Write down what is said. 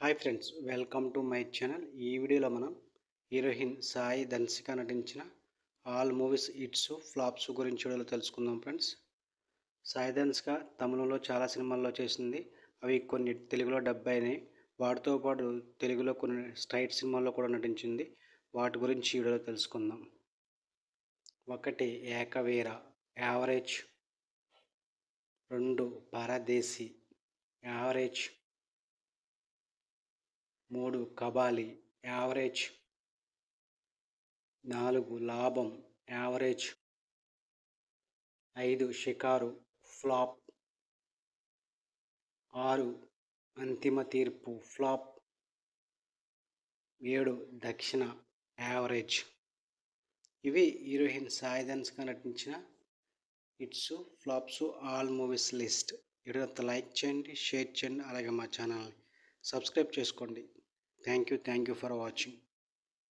Hi friends, welcome to my channel. ఈ వీడియోలో మనం హీరోయిన్ సాయి ధన్సిక నటించిన ఆల్ మూవీస్ హిట్స్ ఫ్లాప్స్ గురించి వీడియోలో తెలుసుకుందాం ఫ్రెండ్స్. సాయి ధన్సిక తమిళంలో చాలా సినిమాల్లో చేసింది. అవి కొన్ని తెలుగులో డబ్ అయినాయి. వాటితో పాటు తెలుగులో కొన్ని స్ట్రైట్ సినిమాల్లో కూడా నటించింది. వాటి గురించి ఈ వీడియోలో తెలుసుకుందాం. 1 ఏకవీర యావరేజ్, 2 పరదేశి యావరేజ్, 3 కబాలి యావరేజ్, 4 లాభం యావరేజ్, 5 షికారు ఫ్లాప్, 6 అంతిమ తీర్పు ఫ్లాప్, 7 దక్షిణ యావరేజ్. ఇవి హీరోయిన్ సాయి ధన్సిక నటించిన hits flops all movies list. Video like చేయండి, షేర్ చేయండి, అలాగే మా ఛానల్ని సబ్స్క్రైబ్ చేసుకోండి. Thank you for watching.